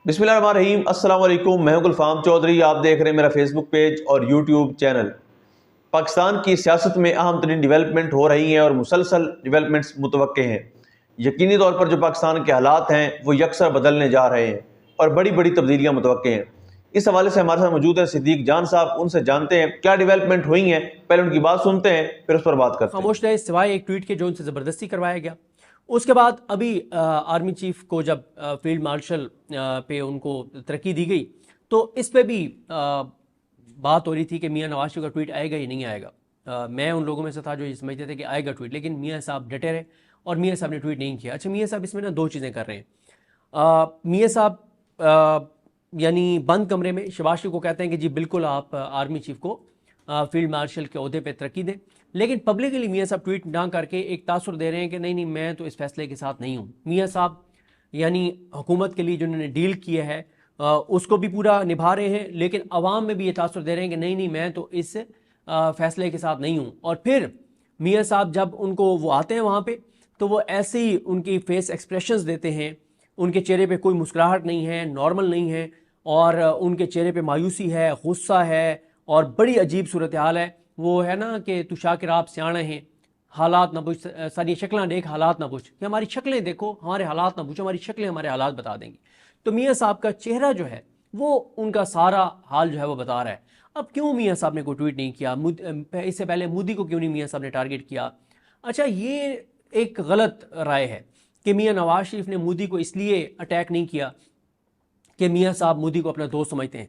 बिस्मिल्लाहिर्रहमानिर्रहीम। अस्सलाम वालेकुम। मैं हूं गुलफाम चौधरी। आप देख रहे हैं मेरा फेसबुक पेज और यूट्यूब चैनल। पाकिस्तान की सियासत में अहम तरीन डेवलपमेंट हो रही हैं और मुसलसल डेवलपमेंट्स मुतवक्के हैं। यकीनी तौर पर जो पाकिस्तान के हालात हैं वो यकसर बदलने जा रहे हैं और बड़ी बड़ी तब्दीलियाँ मुतवक्के हैं। इस हवाले से हमारे साथ मौजूद हैं सिद्दीक जान साहब। उनसे जानते हैं क्या डेवलपमेंट हुई हैं, पहले उनकी बात सुनते हैं फिर उस पर बात करते हैं। खामोश रहे सिवाय एक ट्वीट के जो उनसे ज़बरदस्ती करवाया गया। उसके बाद अभी आर्मी चीफ को जब फील्ड मार्शल पे उनको तरक्की दी गई तो इस पे भी बात हो रही थी कि मियां नवाज शरीफ का ट्वीट आएगा या नहीं आएगा। मैं उन लोगों में से था जो ये समझते थे कि आएगा ट्वीट, लेकिन मियां साहब डटे रहे और मियां साहब ने ट्वीट नहीं किया। अच्छा, मियां साहब इसमें ना दो चीज़ें कर रहे हैं। मियां साहब यानी बंद कमरे में शहबाज शरीफ को कहते हैं कि जी बिल्कुल आप आर्मी चीफ को फील्ड मार्शल के अहदे पे तरक्की दें, लेकिन पब्लिकली मियां साहब ट्वीट ना करके एक तासुर दे रहे हैं कि नहीं नहीं मैं तो इस फैसले के साथ नहीं हूँ। मियां साहब यानी हुकूमत के लिए जो उन्होंने डील किया है उसको भी पूरा निभा रहे हैं, लेकिन अवाम में भी ये तासुर दे रहे हैं कि नहीं नहीं मैं तो इस फैसले के साथ नहीं हूँ। और फिर मियां साहब जब उनको वो आते हैं वहाँ पे तो वो ऐसे ही उनकी फेस एक्सप्रेशंस देते हैं, उनके चेहरे पे कोई मुस्कुराहट नहीं है, नॉर्मल नहीं है, और उनके चेहरे पे मायूसी है, गुस्सा है और बड़ी अजीब सूरत हाल है। वो है ना कि तू शाकिर आप सियाणे हैं, हालात ना पूछ, सारी शक्लें देख हालात ना पूछ, कि हमारी शक्लें देखो हमारे हालात ना पूछो, हमारी शक्लें हमारे हालात बता देंगी। तो मियां साहब का चेहरा जो है वो उनका सारा हाल जो है वो बता रहा है। अब क्यों मियां साहब ने कोई ट्वीट नहीं किया? इससे पहले मोदी को क्यों नहीं मियां साहब ने टारगेट किया? अच्छा, ये एक गलत राय है कि मियां नवाज शरीफ ने मोदी को इसलिए अटैक नहीं किया कि मियां साहब मोदी को अपना दोस्त समझते हैं।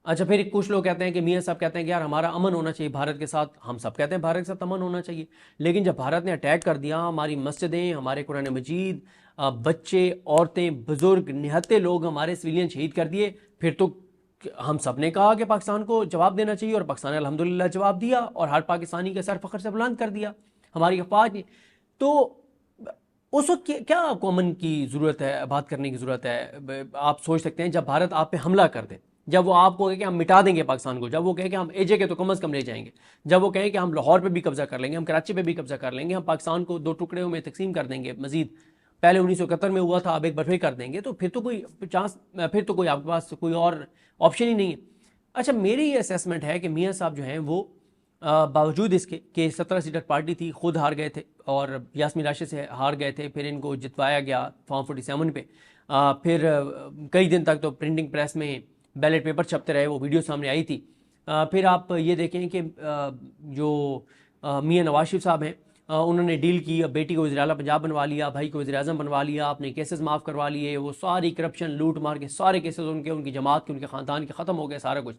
अच्छा, फिर कुछ लोग कहते हैं कि मियां साहब कहते हैं कि यार हमारा अमन होना चाहिए भारत के साथ। हम सब कहते हैं भारत के साथ अमन होना चाहिए, लेकिन जब भारत ने अटैक कर दिया, हमारी मस्जिदें, हमारे कुरान मजीद, बच्चे, औरतें, बुजुर्ग, निहत्ते लोग, हमारे सिविलियन शहीद कर दिए, फिर तो हम सब ने कहा कि पाकिस्तान को जवाब देना चाहिए और पाकिस्तान ने अल्हम्दुलिल्लाह जवाब दिया और हर पाकिस्तानी के सर फख्र से बुलंद कर दिया हमारी अफवाज ने। तो उस वक्त क्या आपको अमन की ज़रूरत है, बात करने की ज़रूरत है? आप सोच सकते हैं जब भारत आप पे हमला कर दे, जब वो आपको कहे कि हम मिटा देंगे पाकिस्तान को, जब वो कहे कि हम एजे के तो कम से कम ले जाएंगे, जब वो कहें कि हम लाहौर पे भी कब्जा कर लेंगे, हम कराची पे भी कब्जा कर लेंगे, हम पाकिस्तान को दो टुकड़ों में तकसीम कर देंगे, मजीद पहले 1971 में हुआ था अब एक बार फिर कर देंगे, तो फिर तो कोई चांस, फिर तो कोई आपके पास कोई और ऑप्शन ही नहीं है। अच्छा, मेरी ये असेसमेंट है कि मियाँ साहब जो हैं वो बावजूद इसके कि 17 सीटर पार्टी थी, खुद हार गए थे और यास्मीन राशिद से हार गए थे, फिर इनको जितवाया गया फॉर्म 47 पे। फिर कई दिन तक तो प्रिंटिंग प्रेस में बैलेट पेपर छपते रहे, वो वीडियो सामने आई थी। फिर आप ये देखें कि जो मियां नवाज शरीफ साहब हैं उन्होंने डील की, अब बेटी को वज़ीर-ए-आला पंजाब बनवा लिया, भाई को वज़ीर-ए-आज़म बनवा लिया, आपने केसेस माफ़ करवा लिए, वो सारी करप्शन लूट मार के सारे केसेस उनके, उनकी जमात के, उनके ख़ानदान के ख़त्म हो गए सारा कुछ।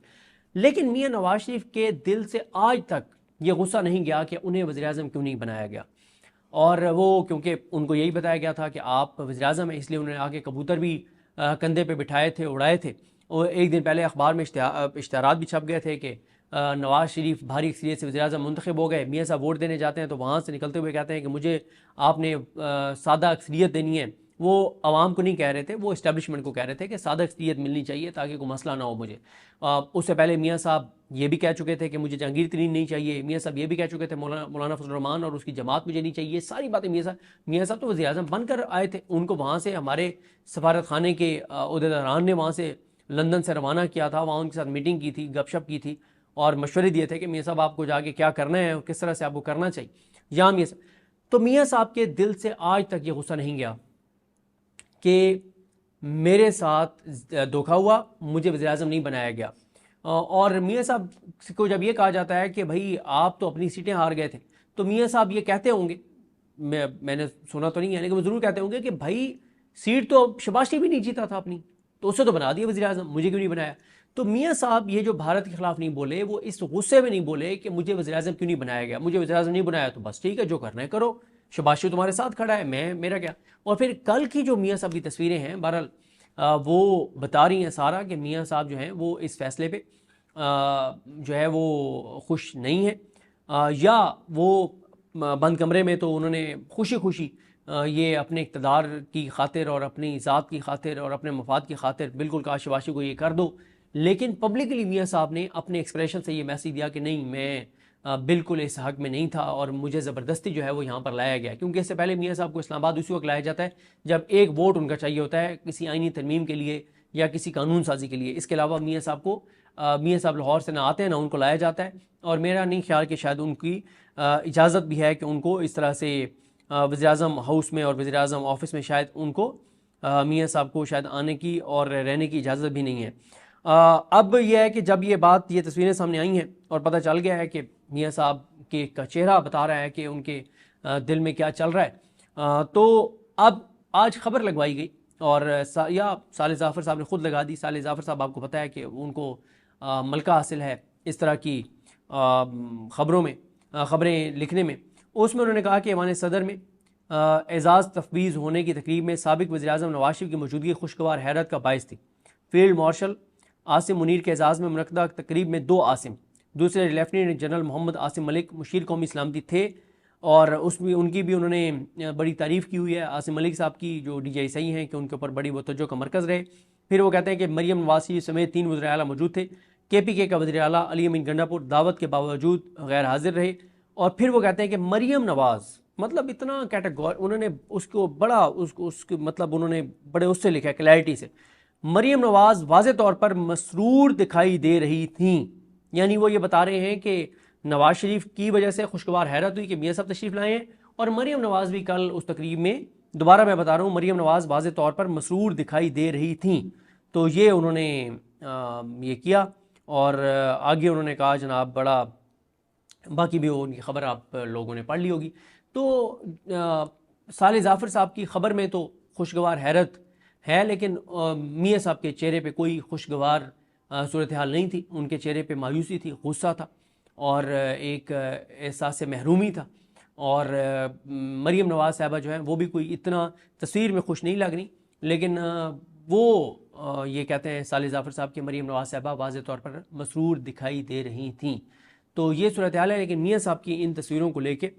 लेकिन मियां नवाज शरीफ के दिल से आज तक ये गुस्सा नहीं गया कि उन्हें वज़ीर-ए-आज़म क्यों नहीं बनाया गया। और वो क्योंकि उनको यही बताया गया था कि आप वज़ीर-ए-आज़म हैं, इसलिए उन्होंने आके कबूतर भी कंधे पे बिठाए थे, उड़ाए थे। और एक दिन पहले अखबार में इश्तिहारात भी छप गए थे कि नवाज शरीफ भारी अक्सरियत से वज़ीर-ए-आज़म मुंतखब हो गए। मियां साहब वोट देने जाते हैं तो वहाँ से निकलते हुए कहते हैं कि मुझे आपने सादा अक्सरियत देनी है। वो आवाम को नहीं कह रहे थे, वो इस्टेब्लिशमेंट को कह रहे थे कि सादा अक्सरियत मिलनी चाहिए ताकि कोई मसला ना हो मुझे। उससे पहले मियां साहब ये भी कह चुके थे कि मुझे जहांगीर तरीन नहीं चाहिए। मियां साहब ये भी कह चुके थे मौलाना फजल रहमान और उसकी जमात मुझे नहीं चाहिए। सारी बातें मियां साहब तो वज़ीर-ए-आज़म बनकर आए थे, उनको वहाँ से हमारे सफारत खाने के अहदेदारान ने वहाँ से लंदन से रवाना किया था, वहाँ उनके साथ मीटिंग की थी, गपशप की थी और मशवरे दिए थे कि मियां साहब आपको जाके क्या करना है और किस तरह से आपको करना चाहिए। या मियां साहब तो मियां साहब के दिल से आज तक ये गुस्सा नहीं गया कि मेरे साथ धोखा हुआ, मुझे वज़ीर-ए-आज़म नहीं बनाया गया। और मियां साहब को जब ये कहा जाता है कि भाई आप तो अपनी सीटें हार गए थे, तो मियां साहब ये कहते होंगे, मैंने सुना तो नहीं है लेकिन वो ज़रूर कहते होंगे कि भाई सीट तो शहबाज शरीफ भी नहीं जीता था अपनी, तो उससे तो बना दिया वज़ीर-ए-आज़म, मुझे क्यों नहीं बनाया? तो मियां साहब ये जो भारत के खिलाफ नहीं बोले, वो इस गुस्से में नहीं बोले कि मुझे वज़ीर-ए-आज़म क्यों नहीं बनाया गया, मुझे वज़ीर-ए-आज़म नहीं बनाया तो बस ठीक है, जो करना है करो, शहबाज शरीफ तुम्हारे साथ खड़ा है, मैं मेरा क्या। और फिर कल की जो मियां साहब की तस्वीरें हैं, बहरहाल वो बता रही हैं सारा कि मियां साहब जो हैं वो इस फैसले पे जो है वो खुश नहीं है, या वो बंद कमरे में तो उन्होंने खुशी खुशी ये अपने इक़्तिदार की खातिर और अपनी ज़ात की खातिर और अपने मफाद की खातिर बिल्कुल काशवाशी को ये कर दो। लेकिन पब्लिकली मियां साहब ने अपने एक्सप्रेशन से ये मैसेज दिया कि नहीं, मैं बिल्कुल इस हक़ में नहीं था और मुझे ज़बरदस्ती जो है वो यहाँ पर लाया गया। क्योंकि इससे पहले मियां साहब को इस्लामाबाद उसी वक्त लाया जाता है जब एक वोट उनका चाहिए होता है किसी आइनी तरमीम के लिए یا کسی قانون سازی کے لیے. اس کے علاوہ میاں صاحب لاہور سے نہ آتے ہیں نہ ان کو لایا جاتا ہے, اور میرا نہیں خیال کہ شاید ان کی اجازت بھی ہے کہ ان کو اس طرح سے وزیراعظم ہاؤس میں اور وزیراعظم آفس میں شاید ان کو میاں صاحب کو شاید آنے کی اور رہنے کی اجازت بھی نہیں ہے. اب یہ ہے کہ جب یہ تصویریں سامنے آئی ہیں اور پتہ چل گیا ہے کہ میاں صاحب کے کا چہرہ بتا رہا ہے کہ ان کے دل میں کیا چل رہا ہے, تو اب آج خبر لگوائی گئی اور یا صالح ظافر صاحب نے خود لگا دی. صالح ظافر صاحب آپ کو پتہ ہے کہ ان کو ملکہ حاصل ہے اس طرح کی خبریں لکھنے میں. اس میں انہوں نے کہا کہ ایوان صدر میں اعزاز تفویض ہونے کی تقریب میں سابق وزیراعظم نواز شریف کی موجودگی خوشگوار حیرت کا باعث تھی. فیلڈ مارشل عاصم منیر کے اعزاز میں منعقدہ تقریب میں 2 عاصم, دوسرے لیفٹیننٹ جنرل محمد عاصم ملک مشیر قومی سلامتی تھے, اور اس میں ان کی بھی انہوں نے بڑی تعریف کی ہوئی ہے عاصم ملک صاحب کی, جو DGI ہیں کہ ان کے اوپر بڑی توجہ کا مرکز رہے. پھر وہ کہتے ہیں کہ مریم نواز سمیت 3 وزراء اعلیٰ موجود تھے. KPK کا وزیر اعلیٰ علی امین گنڈاپور دعوت کے باوجود غیر حاضر رہے. اور پھر وہ کہتے ہیں کہ مریم نواز مطلب اتنا کیٹیگور انہوں نے اس کو بڑا اس کے مطلب انہوں نے بڑے اس سے لکھا ہے کلیئرٹی سے, مریم نواز واضح طور پر مسرور دکھائی دے رہی تھیں. یعنی وہ یہ بتا رہے ہیں کہ نواز شریف کی وجہ سے خوشگوار حیرت ہوئی کہ میاں صاحب تشریف لائے ہیں, اور مریم نواز بھی کل اس تقریب میں دوبارہ میں بتا رہا ہوں مریم نواز واضح طور پر مسرور دکھائی دے رہی تھیں. تو یہ انہوں نے یہ کیا, اور آگے انہوں نے کہا جناب بڑا باقی بھی ان کی خبر آپ لوگوں نے پڑھ لی ہوگی. تو صالح ظافر صاحب کی خبر میں تو خوشگوار حیرت ہے, لیکن میاں صاحب کے چہرے پہ کوئی خوشگوار صورتحال نہیں تھی. ان کے چہرے پہ مایوسی تھی, غصہ تھا, اور ایک احساس محرومی تھا. اور مریم نواز صاحبہ جو ہیں وہ بھی کوئی اتنا تصویر میں خوش نہیں لگ رہی, لیکن وہ یہ کہتے ہیں صالح ظافر صاحب کہ مریم نواز صاحبہ واضح طور پر مسرور دکھائی دے رہی تھیں. تو یہ صورتحال ہے. لیکن میاں صاحب کی ان تصویروں کو لے کے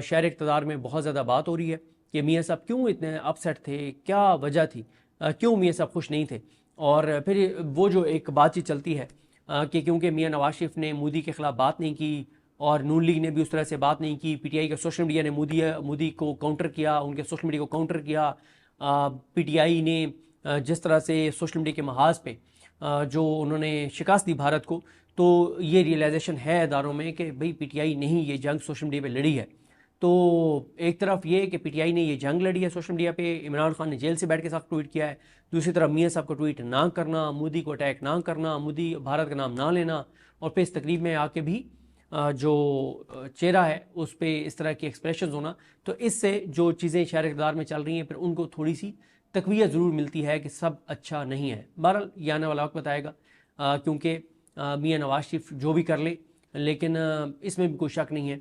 شہر اقتدار میں بہت زیادہ بات ہو رہی ہے کہ میاں صاحب کیوں اتنے اپسیٹ تھے, کیا وجہ تھی, کیوں میاں صاحب خوش نہیں تھے. اور پھر وہ جو ایک بات چیت چلتی ہے کہ کیونکہ میاں نواز شریف نے مودی کے خلاف بات نہیں کی, اور نون لیگ نے بھی اس طرح سے بات نہیں کی, PTI کا سوشل میڈیا نے مودی کو کاؤنٹر کیا, ان کے سوشل میڈیا کو کاؤنٹر کیا, PTI نے جس طرح سے سوشل میڈیا کے محاذ پہ جو انہوں نے شکست دی بھارت کو, تو یہ ریئلائزیشن ہے اداروں میں کہ بھئی PTI نہیں یہ جنگ سوشل میڈیا پہ لڑی ہے. تو ایک طرف یہ کہ PTI نے یہ جنگ لڑی ہے سوشل میڈیا پہ, عمران خان نے جیل سے بیٹھ کے ساتھ ٹویٹ کیا ہے, دوسری طرف میاں صاحب کو ٹویٹ نہ کرنا, مودی کو اٹیک نہ کرنا, مودی بھارت کا نام نہ لینا, اور پھر اس تقریب میں آ کے بھی جو چہرہ ہے اس پہ اس طرح کی ایکسپریشنز ہونا, تو اس سے جو چیزیں شہر اقتدار میں چل رہی ہیں پھر ان کو تھوڑی سی تقویت ضرور ملتی ہے کہ سب اچھا نہیں ہے. بہرحال یہ آنے والا وقت بتائے گا, کیونکہ میاں نواز شریف جو بھی کر لے, لیکن اس میں بھی کوئی شک نہیں ہے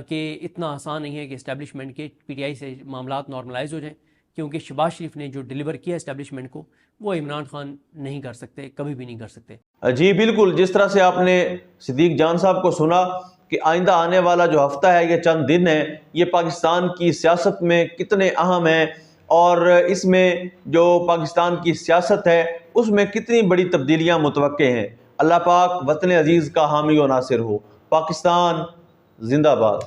کہ اتنا آسان نہیں ہے کہ اسٹیبلشمنٹ کے PTI سے معاملات نارملائز ہو جائیں, کیونکہ شہباز شریف نے جو ڈیلیور کیا اسٹیبلشمنٹ کو وہ عمران خان نہیں کر سکتے, کبھی بھی نہیں کر سکتے. جی بالکل, جس طرح سے آپ نے صدیق جان صاحب کو سنا کہ آئندہ آنے والا جو ہفتہ ہے یہ چند دن ہے, یہ پاکستان کی سیاست میں کتنے اہم ہیں, اور اس میں جو پاکستان کی سیاست ہے اس میں کتنی بڑی تبدیلیاں متوقع ہیں. اللہ پاک وطن عزیز کا حامی و ناصر ہو. پاکستان زندہ باد.